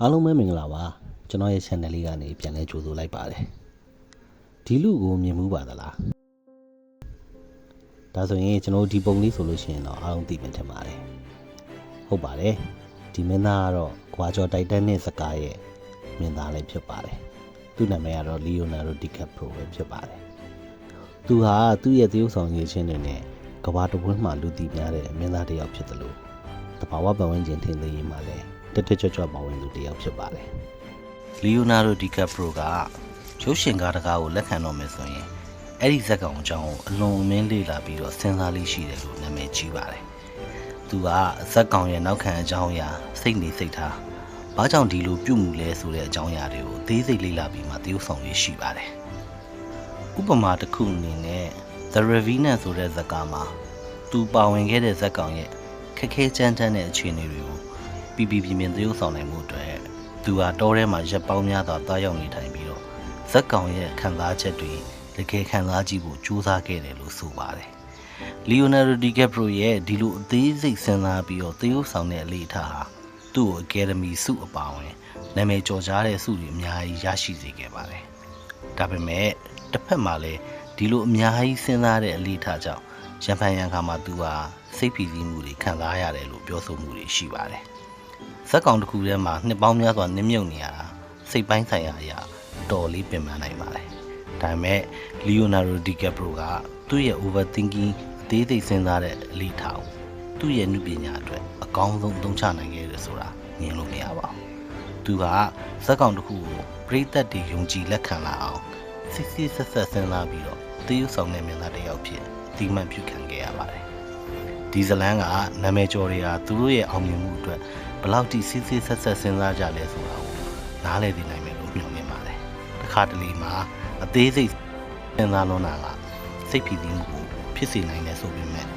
အားလုံးပဲမင်္ဂလာပါကျွန်တော်ရဲ့ channel လေးကနေပြန်လဲကြိုဆိုလိုက်ပါတယ်ဒီလူကိုမြင်မှုပါသလားဒါဆိုရင်ကျွန်တော်ဒီပုံလေးဆိုလို့ရှိရင်တော့အားလုံးသိမှထင်ပါတယ်ဟုတ်ပါတယ်ဒီမင်းသားကတော့ကွာကျော်တိုက်တန်းနဲ့စကားရဲ့မင်းသားလေးဖြစ်ပါတယ်သူ့နာမည်ကတော့ Leonardo DiCaprio ပဲဖြစ်ပါတယ်သူဟာသူ့ရဲ့သရုပ်ဆောင်ရည်ချင်းတွေနဲ့ကမ္ဘာတစ်ဝန်းမှာလူသိများတဲ့မင်းသားတစ်ယောက်ဖြစ်တယ်လို့တဘာဝပတ်ဝန်းကျင်ထင်သိရေးမှာလဲတက်ကြွပါဝင်သူတစ်ယောက်ဖြစ်ပါတယ်လီယိုနာဒိုဒီကပ်ပရိုကရုပ်ရှင်ကားတကားကိုလက်ခံတော့မယ်ဆိုရင်အဲ့ဒီဇက်ကောင်အကြောင်းကိုအလွန်အမင်းလေ့လာပြီးတော့စဉ်းစားလေးရှိတယ်လို့နာမည်ကြီးပါတယ်သူကဇက်ကောင်ရဲ့နောက်ခံအကြောင်းအရာစိတ်နေစိတ်ထားဘာကြောင့်ဒီလိုပြုတ်မှုလဲဆိုတဲ့အကြောင်းအရာတွေကိုသေးစိတ်လေ့လာပြီးမှသရုပ်ဆောင်လေးရှိပါတယ်ဥပမာတစ်ခုအနေနဲ့ The Revenant ဆိုတဲ့ဇက်ကားမှာသူပါဝင်ခဲ့တဲ့ဇက်ကောင်ရဲ့ခက်ခဲကြမ်းတမ်းတဲ့အခြေအနေတွေကိုပြင်းသရုပ်ဆောင်နိုင်မှုအတွက်သူဟာတောထဲမှာရက်ပေါင်းများစွာတားရောက်နေထိုင်ပြီးတော့ဇက်ကောင်ရဲ့ခံစားချက်တွေတကယ်ခံစားကြည့်ဖို့ကြိုးစားခဲ့တယ်လို့ဆိုပါတယ်။ Leonardo DiCaprio ရဲ့ဒီလိုအသေးစိတ်စဉ်းစားပြီးတော့သရုပ်ဆောင်တဲ့အလေးထားဟာသူ့ကို Academy ဆုအပါအဝင်နာမည်ကျော်ကြားတဲ့ဆုတွေအများကြီးရရှိစေခဲ့ပါတယ်။ဒါပေမဲ့တစ်ဖက်မှာလည်းဒီလိုအများကြီးစဉ်းစားတဲ့အလေးထားကြောင့်ရန်ဖန်ရန်ခါမှာသူဟာစိတ်ဖိစီးမှုတွေခံစားရတယ်လို့ပြောဆိုမှုတွေရှိပါတယ်။ဇက်ကောင်တစ်ခုထဲမှာနှစ်ပေါင်းများစွာနစ်မြုပ်နေရတာစိတ်ပိုင်းဆိုင်ရာအရာတော်လေးပင်ပန်းနိုင်ပါတယ်။ဒါပေမဲ့ Leonardo DiCaprio ကသူ့ရဲ့ overthinking အသေးစိတ်စဉ်းစားတဲ့အလေးထားကိုသူ့ရဲ့နုပညာအတွက်အကောင်းဆုံးအသုံးချနိုင်ခဲ့တယ်ဆိုတာမြင်လို့မရပါဘူး။သူကဇက်ကောင်တစ်ခုကိုပရိသတ်တွေယုံကြည်လက်ခံလာအောင်စစ်စစ်ဆက်ဆက်စဉ်းစားပြီးတော့သရုပ်ဆောင်တဲ့မင်းသားတစ်ယောက်ဖြစ်အတိအမှန်ပြုခံခဲ့ရပါတယ်။ဒီဇလန်းကနာမည်ကျော်တွေဟာသူတို့ရဲ့အောင်မြင်မှုအတွက်ဘလောက်ထိစစ်စစ်ဆက်ဆက်စဉ်းစားကြလဲဆိုတာကိုနားလည်သိနိုင်မယ်လို့မျှော်လင့်ပါတယ်။တစ်ခါတလေမှာအသေးစိတ်စဉ်းစားလွန်တာကစိတ်ဖိစီးမှုကိုဖြစ်စေနိုင်တယ်ဆိုပေမဲ့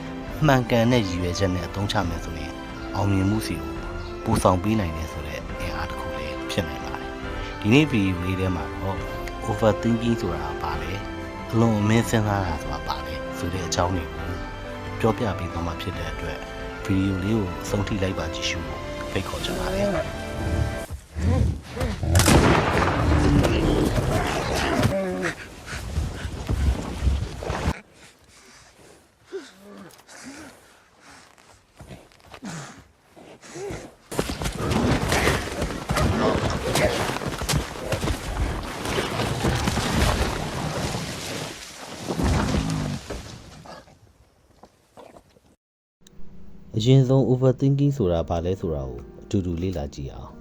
မှန်ကန်တဲ့ရည်ရွယ်ချက်နဲ့အသုံးချမယ်ဆိုရင်အောင်မြင်မှုစီကိုပူဆောင်ပေးနိုင်တယ်ဆိုတဲ့အင်အားတစ်ခုလေးဖြစ်နိုင်ပါတယ်။ဒီနေ့ဗီဒီယိုလေးထဲမှာတော့ overthinking ဆိုတာဘာလဲအလွန်အမင်းစဉ်းစားတာဆိုတာဘာလဲဆိုတဲ့အကြောင်းတွေကိုပြောပြပေးသွားမှာဖြစ်တဲ့အတွက်ဗီဒီယိုလေးကိုအဆုံးထိလိုက်ပါကြည့်ရှုဖို့ဖိတ်ခေါ်ချင်ပါတယ်အရင်ဆုံး overthinking ဆိုတာဘာလဲဆိုတာကိုအတူတူလေ့လာကြည့်အောင်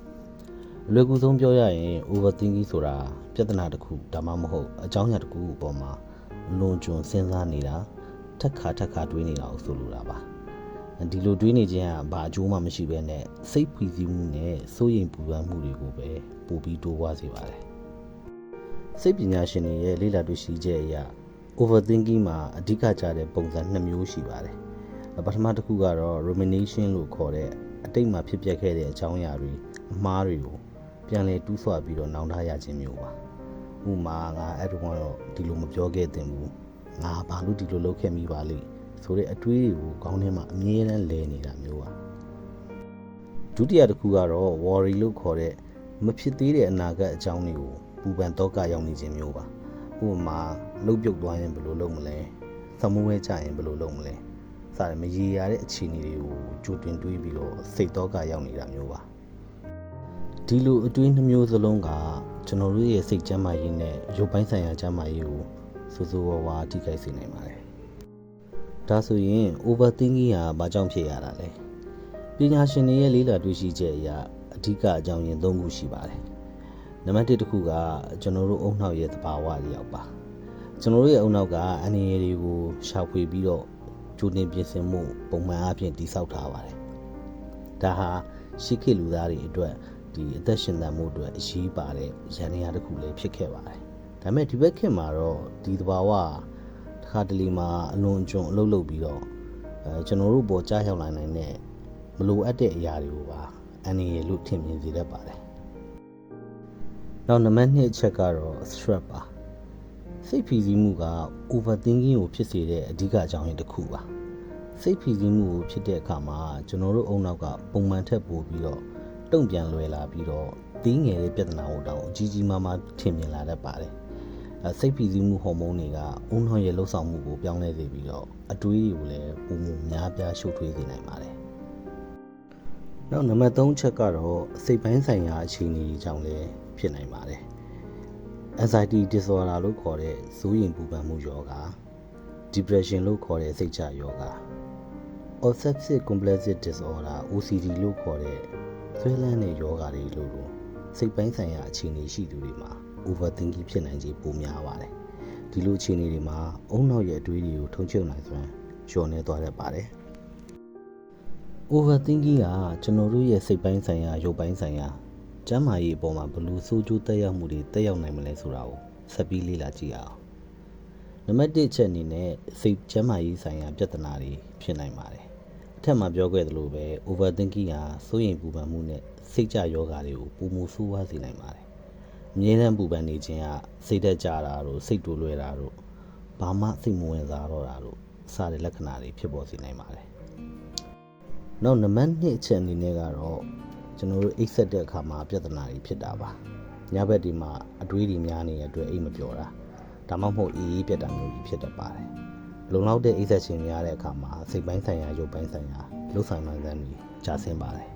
အလွယ်ကူဆုံးပြောရရင် overthinking ဆိုတာပြဿနာတစ်ခုဒါမှမဟုတ်အကြောင်းအရာတစ်ခုအပေါ်မှာလွန်ကျွံစဉ်းစားနေတာထပ်ခါတွေးနေတာကိုဆိုလိုတာပါဒီလိုတွေးနေခြင်းကဘာအကျိုးမှမရှိဘဲနဲ့စိတ်ဖိစီးမှုနဲ့စိုးရိမ်ပူပန်မှုတွေကိုပဲပိုပြီးတိုးပွားစေပါတယ်စိတ်ပညာရှင်တွေရဲ့လေ့လာတွေ့ရှိချက်အရ overthinking မှာအဓိကကျတဲ့ပုံစံ2မျိုးရှိပါတယ်ပထမတစ်ခုကတော့ rumination လို့ခေါ်တဲ့အတိတ်မှာဖြစ်ပျက်ခဲ့တဲ့အကြောင်းအရာတွေအမှားတွေကိုပြန်လည်တူးဆွပြီးတော့နောင်တရခြင်းမျိုးပါဥပမာငါအဲ့ဒီကတော့ဒီလိုမပြောခဲ့သင့်ဘူးငါဘာလို့ဒီလိုလုပ်ခဲ့မိပါလိမ့်ဆိုတဲ့အတွေးတွေကိုခေါင်းထဲမှာအမြဲတမ်းလဲနေတာမျိုးပါဒုတိယတစ်ခုကတော့ worry လို့ခေါ်တဲ့မဖြစ်သေးတဲ့အနာဂတ်အကြောင်းတွေကိုပူပန်တော့ကရောက်နေခြင်းမျိုးပါဥပမာလှုပ်ပြုတ်သွားရင်ဘယ်လိုလုပ်မလဲသမုန်းဝဲကြရင်ဘယ်လိုလုပ်မလဲစတယ်မရေရာတဲ့အခြေအနေတွေကိုကြိုတင်တွေးပြီးတော့စိတ်တော့ကရောက်နေတာမျိုးပါဒီလိုအတွေးနှမျိုးစလုံးကကျွန်တော်တို့ရဲ့စိတ်ကျန်းမာရေးနဲ့ရုပ်ပိုင်းဆိုင်ရာကျန်းမာရေးကိုစိုးစိုးဝါးဝါထိခိုက်စေနိုင်ပါတယ်ဒါဆိုရင် overthinking ကဘာကြောင့်ဖြစ်ရတာလဲပညာရှင်တွေရဲ့လေ့လာတွေ့ရှိချက်အရအဓိကအကြောင်းရင်း၃ခုရှိပါတယ်နံပါတ်1တစ်ခုကကျွန်တော်တို့အုံနှောက်ရဲ့သဘာဝအရောက်ပါကျွန်တော်တို့ရဲ့အုံနှောက်ကအန္တရာယ်တွေကိုရှာဖွေပြီးတော့ကြိုတင်ပြင်ဆင်မှုပုံမှန်အားဖြင့်တည်ဆောက်ထားပါတယ်။ဒါဟာရှေးခေတ်လူသားတွေအတွက်ဒီအသက်ရှင်သန်မှုအတွက်အရေးပါတဲ့ရန်ရာတစ်ခုလေးဖြစ်ခဲ့ပါတယ်။ဒါပေမဲ့ဒီဘက်ခေတ်မှာတော့ဒီသဘာဝတစ်ခါတလေမှာအလွန်အကျွံအလုပ်လုပ်ပြီးတော့ကျွန်တော်တို့ပေါ်ကြားရောက်လာနိုင်တဲ့မလိုအပ်တဲ့အရာတွေကိုပါအန္တရာယ်လို့ထင်မြင်စေတတ်ပါတယ်။နောက်နံပါတ်2အချက်ကတော့ stress ပါ။စိတ်ဖိစီးမှုက overthinking ကိုဖြစ်စေတဲ့အဓိကအကြောင်းရင်းတစ်ခုပါစိတ်ဖိစီးမှုကိုဖြစ်တဲ့အခါမှာကျွန်တော်တို့အုံနောက်ကပုံမှန်ထက်ပိုပြီးတော့ တုံ့ပြန်လွယ်လာပြီးတော့တင်းငယ်တဲ့ပြဿနာကိုတောင်အကြီးကြီးမားမားထင်မြင်လာတတ်ပါတယ်စိတ်ဖိစီးမှုဟော်မုန်းတွေကအုံနှောရဲ့လှုပ်ဆောင်မှုကိုပြောင်းလဲစေပြီးတော့အတွေးတွေကိုလည်းပုံမှန်များပြားရှုပ်ထွေးစေနိုင်ပါတယ်နောက်နံပါတ်3ချက်ကတော့စိတ်ပိုင်းဆိုင်ရာအခြေအနေကြောင့်လည်းဖြစ်နိုင်ပါတယ် anxiety disorder လို့ခေါ်တဲ့စိုးရိမ်ပူပန်မှုယောဂ depression လို့ခေါ်တဲ့စိတ်ချယောဂ obsessive compulsive disorder OCD လို့ခေါ်တဲ့ဆွဲလန်းတဲ့ယောဂတွေလို့စိတ်ပိုင်းဆိုင်ရာအခြေအနေရှိသူတွေမှာ overthinking ဖြစ်နိုင်ခြေပိုများပါတယ်ဒီလိုအခြေအနေတွေမှာအုံနောက်ရဲ့အတွေးတွေကိုထုံချုပ်နိုင်စွမ်းလျော့နေသွားတတ်ပါတယ် overthinking ကကျွန်တော်တို့ရဲ့စိတ်ပိုင်းဆိုင်ရာရုပ်ပိုင်းဆိုင်ရာကျန်းမာရေးအပေါ်မှာဘယ်လိုဆိုးကျိုးသက်ရောက်မှုတွေသက်ရောက်နိုင်မလဲဆိုတာကိုဆက်ပြီးလေ့လာကြည့်အောင်နံပါတ်1ချက်အနေနဲ့စိတ်ကျန်းမာရေးဆိုင်ရာပြဿနာတွေဖြစ်နိုင်ပါတယ်အထက်မှာပြောခဲ့သလိုပဲ overthinking ကစိုးရိမ်ပူပန်မှုနဲ့စိတ်ကြယောဂါတွေကိုပုံမဆိုးဝါးစေနိုင်ပါတယ်အမြဲတမ်းပူပန်နေခြင်းကစိတ်သက်ကြတာတို့စိတ်တူလွယ်တာတို့ဘာမှစိတ်မဝင်စားတော့တာတို့စတဲ့လက္ခဏာတွေဖြစ်ပေါ်စေနိုင်ပါတယ်နောက်နံပါတ်2ချက်အနေနဲ့ကတော့ကျွန်တော်တို့အိပ်စက်တဲ့အခါမှာပြဿနာတွေဖြစ်တာပါညဘက်ဒီမှာအတွေးတွေများနေတဲ့အတွက်အိပ်မပျော်တာဒါမှမဟုတ်အေးအေးပြတ်တာမျိုးကြီးဖြစ်တတ်ပါတယ်လုံလောက်တဲ့အိပ်စက်ခြင်းများတဲ့အခါမှာစိတ်ပိုင်းဆိုင်ရာရုပ်ပိုင်းဆိုင်ရာလှုပ်ဆောင်နိုင်တဲ့နေကျဆင်းပါတယ်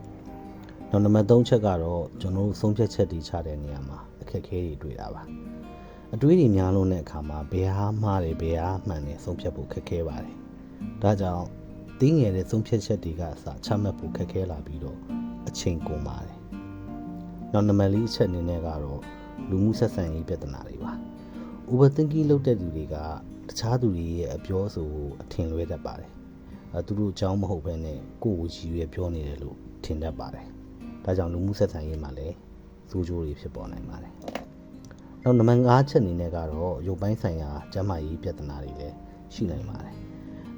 နောက်နံပါတ်3ချက်ကတော့ကျွန်တော်တို့ဆုံးဖြတ်ချက်တွေချတဲ့နေရာမှာအခက်အခဲတွေတွေ့တာပါအတွေးတွေများလုံးတဲ့အခါမှာဘယ်ဟာမှားတယ်ဘယ်ဟာမှန်တယ်ဆုံးဖြတ်ဖို့ခက်ခဲပါတယ်ဒါကြောင့်တင်းငယ်တဲ့ဆုံးဖြတ်ချက်တွေကအစချမှတ်ဖို့ခက်ခဲလာပြီးတော့အချိန်ကုန်ပါတယ်နောက်နံပါတ်4အချက်အနေနဲ့ကတော့လူမှုဆက်ဆံရေးပြဿနာတွေပါ overthinking လုပ်တဲ့သူတွေကတခြားသူတွေရဲ့အပြောအဆိုကိုအထင်လွဲတတ်ပါတယ်သူတို့အကြောင်းမဟုတ်ဘဲနဲ့ကိုယ့်ကိုရည်ရွယ်ပြောနေတယ်လို့ထင်တတ်ပါတယ်ဒါကြောင့်လူမှုဆက်ဆံရေးမှာလည်းဆိုးကျိုးတွေဖြစ်ပေါ်နိုင်ပါတယ်နောက်နံပါတ်5ချက်အနေနဲ့ကတော့ရုပ်ပိုင်းဆိုင်ရာကျန်းမာရေးပြဿနာတွေလည်းရှိနိုင်ပါတယ်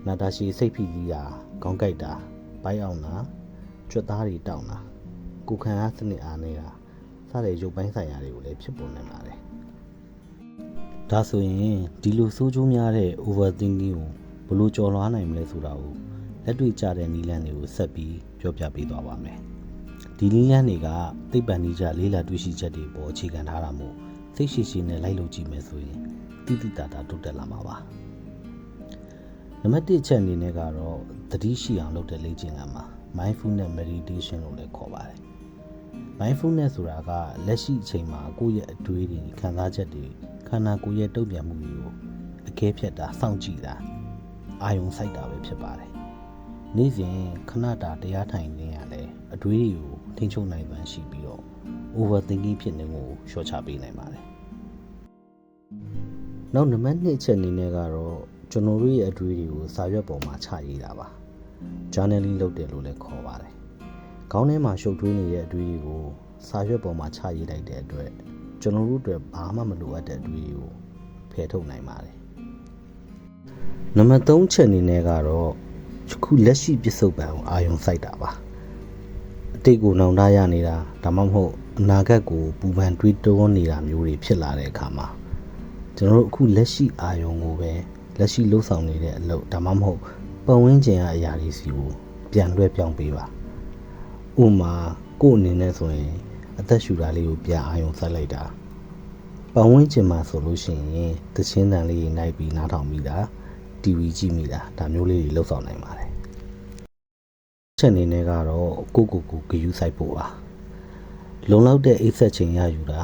နာတာရှည်စိတ်ဖိစီးတာခေါင်းကိုက်တာဘိုက်အောင်တာကြွက်သားတွေတောင့်တာကိုယ်ခံအားစနစ်အားနေတာစတဲ့ရုပ်ပိုင်းဆိုင်ရာတွေကိုလည်းဖြစ်ပေါ်နိုင်ပါတယ်ဒါဆိုရင်ဒီလိုဆိုးကျိုးများတဲ့ overthinking ကိုဘယ်လိုကျော်လွှားနိုင်မလဲဆိုတာကိုလက်တွေ့ကျတဲ့နည်းလမ်းတွေကိုဆက်ပြီးပြောပြပေးသွားပါမယ်ဒီနည်းလမ်းတွေကသိပ္ပံနည်းကျလေးလာတွေ့ရှိချက်တွေပေါ်အခြေခံထားတာမို့စိတ်ရှိရှိနဲ့လိုက်လုပ်ကြည့်မယ်ဆိုရင်တိတိတတ်တာတိုးတက်လာမှာပါနံပါတ်1ချက်အနေနဲ့ကတော့သတိရှိအောင်လုပ်တဲ့လေ့ကျင့်ခန်းမှာ mindfulness meditation လို့လည်းခေါ်ပါတယ် mindfulness ဆိုတာကလက်ရှိအချိန်မှာကိုယ့်ရဲ့အတွေးတွေခံစားချက်တွေခန္ဓာကိုယ်ရဲ့တုံ့ပြန်မှုတွေကိုအကဲဖြတ်တာစောင့်ကြည့်တာအာရုံစိုက်တာပဲဖြစ်ပါတယ်နေ့စဉ်ခဏတာတရားထိုင်နေရလဲအတွေးတွေကိုထိန်းချုပ်နိုင်မှရှိပြီးတော့ overthinking ဖြစ်နေမှုကိုလျှော့ချပေးနိုင်ပါတယ်နောက်နံပါတ်2ချက်အနေနဲ့ကတော့ကျွန်တော်တို့ရဲ့အတွေးတွေကိုစာရွက်ပေါ်မှာချရေးတာပါ journaling လုပ်တယ်လို့လည်းခေါ်ပါတယ်ခေါင်းထဲမှာရှုပ်ထွေးနေတဲ့အတွေးတွေကိုစာရွက်ပေါ်မှာချရေးလိုက်တဲ့အတွက်ကျွန်တော်တို့အတွက်ဘာမှမလိုအပ်တဲ့အတွေးတွေကိုဖယ်ထုတ်နိုင်ပါတယ်နံပါတ်3ချက်အနေနဲ့ကတော့ခုလက်ရှိပစ္စုပန်ကိုအာရုံစိုက်တာပါအတိတ်ကိုနှောင်တရနေတာဒါမှမဟုတ်အနာဂတ်ကိုပူပန်တွေးတောနေတာမျိုးတွေဖြစ်လာတဲ့အခါမှာကျွန်တော်တို့အခုလက်ရှိအာရုံကိုပဲလက်ရှိလှုပ်ဆောင်နေတဲ့အလုပ်ဒါမှမဟုတ်ပတ်ဝန်းကျင်အရာတွေစီကိုပြန်လွှဲပြောင်းပေးပါဥမာကိုယ့်အနေနဲ့ဆိုရင်အသက်ရှူတာလေးကိုပြန်အာရုံစိုက်လိုက်တာပတ်ဝန်းကျင်မှာဆိုလို့ရှိရင်သချင်းတန်လေးနိုင်ပြီးနားထောင်မိတာတီဗီကြည့်မိတာဒါမျိုးလေးတွေလှုပ်ဆောင်နိုင်ပါတယ်ချက်အနေနဲ့ကတော့ကိုဂယူးဆိုင်ဖို့ပါလုံလောက်တဲ့အိပ်ဆက်ချိန်ရယူတာ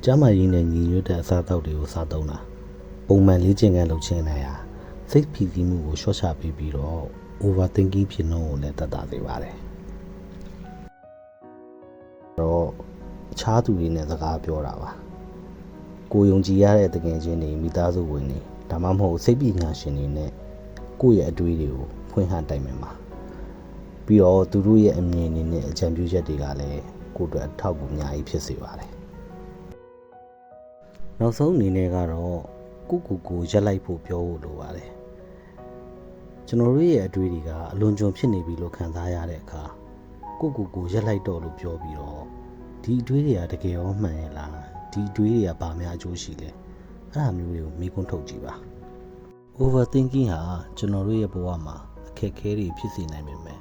ကျန်းမာရေးနဲ့ညီညွတ်တဲ့အစားအသောက်တွေကိုစားသုံးတာပုံမှန်လေ့ကျင့်ခန်းလုပ်ခြင်းနဲ့စိတ်ဖိစီးမှုကိုလျှော့ချပေးပြီးတော့ overthinking ဖြစ်နှုန်းကိုလည်းသက်သာစေပါတယ်တော့အခြားသူတွေနဲ့စကားပြောတာပါကိုယုံကြည်ရတဲ့တကယ်ချင်းတွေမိသားစုဝင်တွေဒါမှမဟုတ်စိတ်ပညာရှင်တွေနဲ့ကိုယ့်ရဲ့အတွေးတွေကိုဖွင့်ဟတိုင်မယ်မှာပြီးတော့သူတို့ရဲ့အမြင်အနေနဲ့အကြံပြုချက်တွေကလည်းကိုယ့်အတွက်အထောက်အကူအများကြီးဖြစ်စေပါတယ်နောက်ဆုံးအနေနဲ့ကတော့ကိုရက်လိုက်ဖို့ပြောဖို့လိုပါတယ်ကျွန်တော်တို့ရဲ့အတွေးတွေကအလွန်ကျွံဖြစ်နေပြီလို့ခံစားရတဲ့အခါကိုရက်လိုက်တော့လို့ပြောပြီးတော့ဒီအတွေးတွေကတကယ်ရောမှန်ရဲ့လားဒီအတွေးတွေကဘာများအကျိုးရှိလဲအဲ့ဒါမျိုးတွေကိုမေးခွန်းထုတ်ကြည့်ပါ overthinking ဟာကျွန်တော်တို့ရဲ့ဘဝမှာအခက်အခဲတွေဖြစ်စေနိုင်ပေမဲ့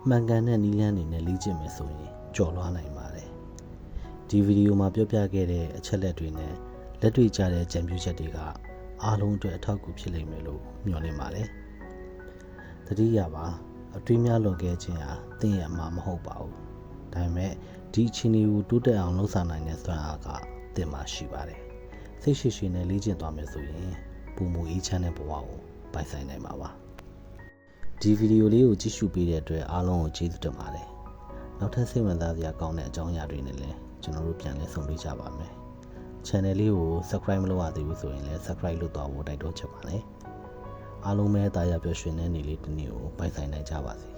မှန်ကန်တဲ့နည်းလမ်းတွေနဲ့လေ့ကျင့်မယ်ဆိုရင် ကြော်လွှားနိုင်ပါတယ်ဒီဗီဒီယိုမှာပြောပြခဲ့တဲ့အချက်လက်တွေနဲ့လက်တွေ့ကျတဲ့ကြံပြုချက်တွေကအားလုံးအတွက်အထောက်အကူဖြစ်လိမ့်မယ်လို့မျှော်လင့်ပါတယ်သတိရပါအတွေးများလွန်ခဲ့ခြင်းဟာသင်ရဲ့အမှားမဟုတ်ပါဘူးဒါပေမဲ့ဒီအခြေအနေကိုတိုးတက်အောင်လှုပ်ဆောင်နိုင်တဲ့စွမ်းအားကသင်မှာရှိပါတယ်စိတ်ရှိရှိနဲ့လေ့ကျင့်သွားမယ်ဆိုရင်ပုံမူအေးချမ်းတဲ့ဘဝကိုပိုင်ဆိုင်နိုင်မှာပါဒီဗီဒီယိုလေးကိုကြည့်ရှုပေးတဲ့အတွက်အားလုံးကိုကျေးဇူးတင်ပါတယ်နောက်ထပ်စိတ်ဝင်စားစရာကောင်းတဲ့အကြောင်းအရာတွေနဲ့လည်းကျွန်တော်တို့ပြန်လည်ဆုံတွေ့ကြပါမယ် channel လေးကို subscribe မလုပ်ရသေးဘူးဆိုရင်လည်း subscribe လုပ်သွားဖို့တိုက်တွန်းချင်ပါတယ်အားလုံးပဲတာယာပျော်ရွှင်တဲ့နေ့လေးတစ်နေ့ကိုပိုင်ဆိုင်နိုင်ကြပါစေ